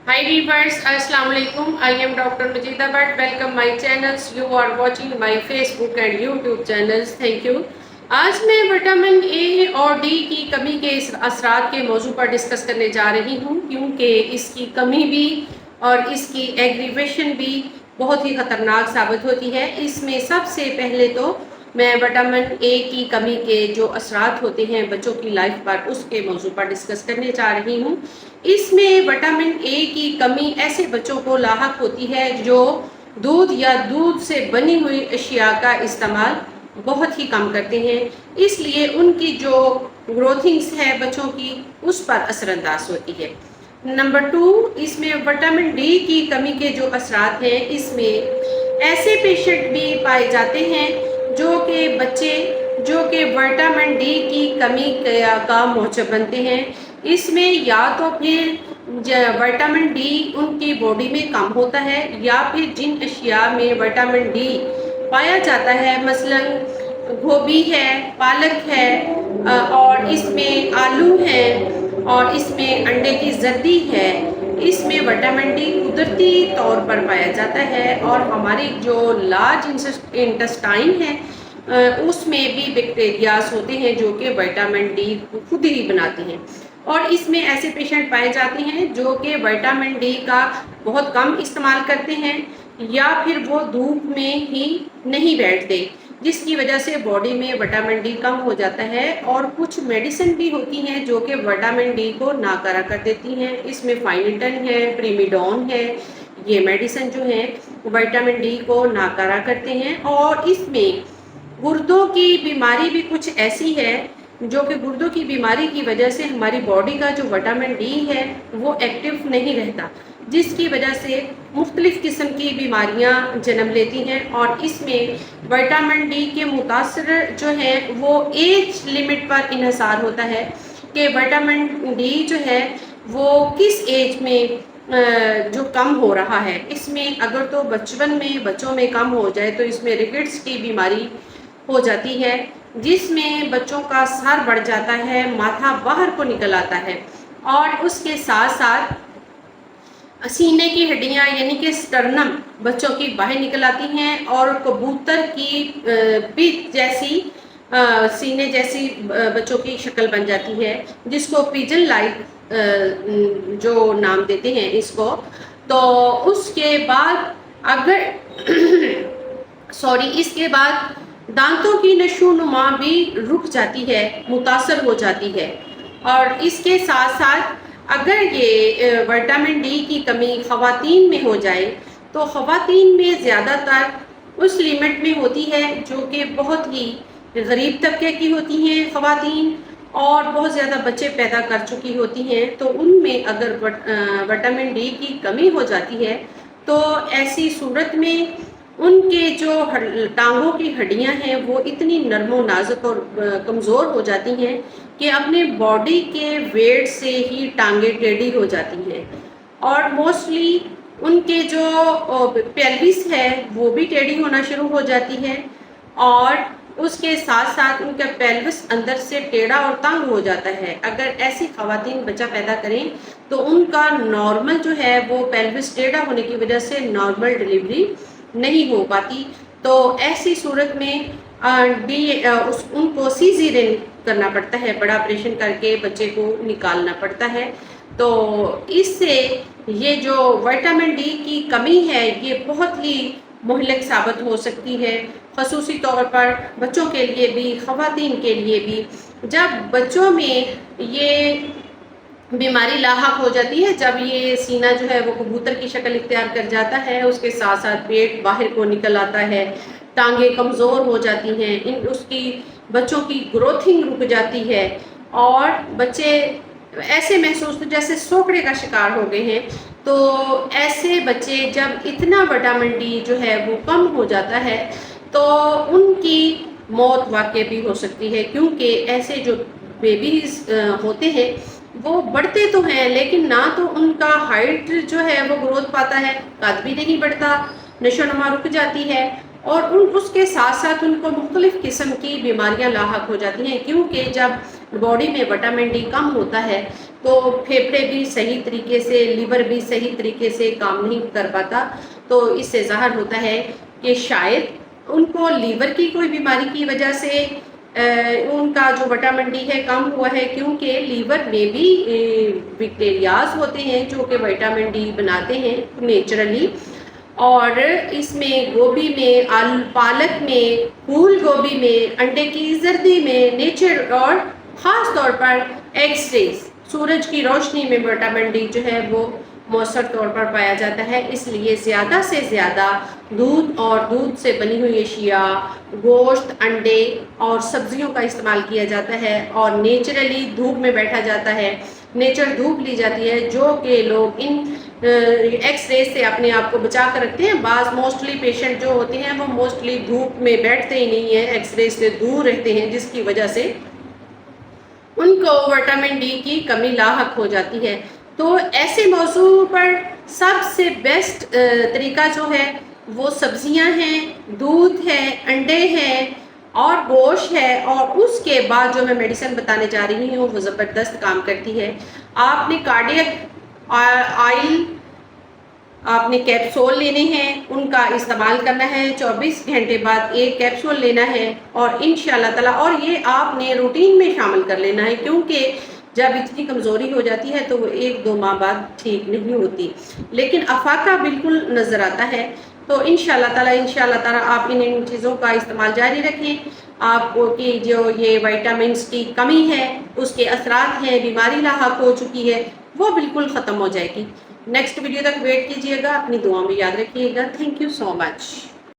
Hi viewers, Assalamu alaikum. I am Dr. Majida Bhatt. Welcome my channels. You are watching my Facebook and YouTube channels. Thank you. आज मैं vitamin A और D की कमी के असरात के मौजू पर डिस्कस करने जा रही हूँ, क्योंकि इसकी कमी भी और इसकी एग्रीवेशन भी बहुत ही ख़तरनाक साबित होती है। इसमें सबसे पहले तो मैं विटामिन ए की कमी के जो असरात होते हैं बच्चों की लाइफ पर, उसके मौजू पर डिस्कस करने जा रही हूँ। इसमें विटामिन ए की कमी ऐसे बच्चों को लाहक होती है जो दूध या दूध से बनी हुई अशिया का इस्तेमाल बहुत ही कम करते हैं, इसलिए उनकी जो ग्रोथिंग्स है बच्चों की उस पर असरअंदाज होती है। नंबर 2, इसमें विटामिन डी की कमी के जो असरात हैं, इसमें ऐसे पेशेंट भी पाए जाते हैं जो कि बच्चे जो कि विटामिन डी की कमी का मौजब बनते हैं। इसमें या तो फिर विटामिन डी उनकी बॉडी में कम होता है, या फिर जिन अशिया में विटामिन डी पाया जाता है, मसलन गोभी है, पालक है, और इसमें आलू है, और इसमें अंडे की जर्दी है, इसमें विटामिन डी कुदरती तौर पर पाया जाता है। और हमारी जो लार्ज इंटेस्टाइन है उसमें भी बैक्टीरियाज होते हैं जो कि विटामिन डी खुद ही बनाते हैं। और इसमें ऐसे पेशेंट पाए जाते हैं जो कि विटामिन डी का बहुत कम इस्तेमाल करते हैं, या फिर वो धूप में ही नहीं बैठते, जिसकी वजह से बॉडी में विटामिन डी कम हो जाता है। और कुछ मेडिसिन भी होती हैं जो कि विटामिन डी को नाकारा कर देती हैं। इसमें फाइनिटन है, प्रीमिडोन है, ये मेडिसिन जो है विटामिन डी को नाकारा करते हैं। और इसमें गुर्दों की बीमारी भी कुछ ऐसी है जो कि गुर्दों की बीमारी की वजह से हमारी बॉडी का जो विटामिन डी है वो एक्टिव नहीं रहता, जिसकी वजह से मुख्तलिफ़ किस्म की बीमारियां जन्म लेती हैं। और इसमें विटामिन डी के मुतासर जो है वो एज लिमिट पर इन्हसार होता है कि विटामिन डी जो है वो किस एज में जो कम हो रहा है। इसमें अगर तो बचपन में बच्चों में कम हो जाए तो इसमें रिकेट्स की बीमारी हो जाती है, जिसमें बच्चों का सर बढ़ जाता है, माथा बाहर को निकल आता है, और उसके साथ साथ सीने की हड्डियां यानी कि स्टर्नम बच्चों की बाहर निकल आती हैं, और कबूतर की पीठ जैसी सीने जैसी बच्चों की शक्ल बन जाती है, जिसको पिजन लाइक जो नाम देते हैं इसको। तो उसके बाद अगर इसके बाद दांतों की नशोनुमा भी रुक जाती है, मुतासर हो जाती है। और इसके साथ साथ अगर ये विटामिन डी की कमी ख़वातीन में हो जाए तो ख़वातीन में ज़्यादातर उस लिमिट में होती है जो कि बहुत ही गरीब तबके की होती हैं ख़वातीन, और बहुत ज़्यादा बच्चे पैदा कर चुकी होती हैं। तो उनमें अगर विटामिन डी की कमी हो जाती है तो ऐसी सूरत में उनके जो टांगों की हड्डियां हैं वो इतनी नरमो नाजुक और कमज़ोर हो जाती हैं कि अपने बॉडी के वेट से ही टांगे टेढ़ी हो जाती हैं। और मोस्टली उनके जो पेल्विस है वो भी टेढ़ी होना शुरू हो जाती है, और उसके साथ साथ उनका पेल्विस अंदर से टेढ़ा और तंग हो जाता है। अगर ऐसी ख़वातीन बच्चा पैदा करें तो उनका नॉर्मल जो है वो पेल्विस टेढ़ा होने की वजह से नॉर्मल डिलीवरी नहीं हो पाती। तो ऐसी सूरत में उनको सीज़ेरियन करना पड़ता है, बड़ा ऑपरेशन करके बच्चे को निकालना पड़ता है। तो इससे ये जो विटामिन डी की कमी है ये बहुत ही मुहलिक साबित हो सकती है, ख़ुसूसी तौर पर बच्चों के लिए भी, ख़वातीन के लिए भी। जब बच्चों में ये बीमारी लाहक हो जाती है, जब ये सीना जो है वो कबूतर की शक्ल इख्तियार कर जाता है, उसके साथ साथ पेट बाहर को निकल आता है, टांगे कमज़ोर हो जाती हैं, उसकी बच्चों की ग्रोथिंग रुक जाती है, और बच्चे ऐसे महसूस जैसे सोकड़े का शिकार हो गए हैं। तो ऐसे बच्चे जब इतना विटामिन डी जो है वो कम हो जाता है तो उनकी मौत वाक़ई भी हो सकती है, क्योंकि ऐसे जो बेबीज़ होते हैं वो बढ़ते तो हैं लेकिन ना तो उनका हाइट जो है वो ग्रोथ पाता है, कद भी नहीं बढ़ता, नशोनुमा रुक जाती है, और उसके साथ साथ उनको मुख्तलिफ़ किस्म की बीमारियां लाहक हो जाती हैं, क्योंकि जब बॉडी में विटामिन डी कम होता है تو پھیپھڑے بھی صحیح طریقے سے، لیور بھی صحیح طریقے سے کام نہیں کر پاتا، تو اس سے ظاہر ہوتا ہے کہ شاید ان کو لیور کی کوئی بیماری کی وجہ سے ان کا جو وٹامن ڈی ہے کم ہوا ہے، کیونکہ لیور میں بھی بیکٹیریاز ہوتے ہیں جو کہ وٹامن ڈی بناتے ہیں نیچرلی، اور اس میں گوبھی میں، آلو پالک میں، پھول گوبھی میں، انڈے کی زردی میں نیچر، اور خاص طور پر ایکس ریز، سورج کی روشنی میں وٹامن ڈی جو ہے وہ مؤثر طور پر پایا جاتا ہے۔ اس لیے زیادہ سے زیادہ دودھ اور دودھ سے بنی ہوئی اشیاء، گوشت، انڈے اور سبزیوں کا استعمال کیا جاتا ہے، اور نیچرلی دھوپ میں بیٹھا جاتا ہے، نیچر دھوپ لی جاتی ہے، جو کہ لوگ ان ایکس ریز سے اپنے آپ کو بچا کر رکھتے ہیں۔ بعض موسٹلی پیشنٹ جو ہوتے ہیں وہ موسٹلی دھوپ میں بیٹھتے ہی نہیں ہیں، ایکس ریز سے دور رہتے ہیں، جس کی وجہ سے ان کو وٹامن ڈی کی کمی لاحق ہو جاتی ہے۔ تو ایسے موضوع پر سب سے بیسٹ طریقہ جو ہے وہ سبزیاں ہیں، دودھ ہے، انڈے ہیں اور گوشت ہے، اور اس کے بعد جو میں میڈیسن بتانے جا رہی ہوں وہ زبردست کام کرتی ہے۔ آپ نے کارڈیک آئل، آپ نے کیپسول لینے ہیں، ان کا استعمال کرنا ہے، 24 گھنٹے بعد ایک کیپسول لینا ہے، اور انشاءاللہ تعالی، اور یہ آپ نے روٹین میں شامل کر لینا ہے، کیونکہ جب اتنی کمزوری ہو جاتی ہے تو وہ 1-2 ماہ بعد ٹھیک نہیں ہوتی، لیکن افاقہ بالکل نظر آتا ہے۔ تو انشاءاللہ تعالی آپ ان چیزوں کا استعمال جاری رکھیں۔ آپ کو کی جو یہ وائٹامنس کی کمی ہے، اس کے اثرات ہیں، بیماری لاحق ہو چکی ہے، وہ بالکل ختم ہو جائے گی۔ نیکسٹ ویڈیو تک ویٹ کیجیے گا، اپنی دعاؤں میں یاد رکھیے گا۔ Thank you so much.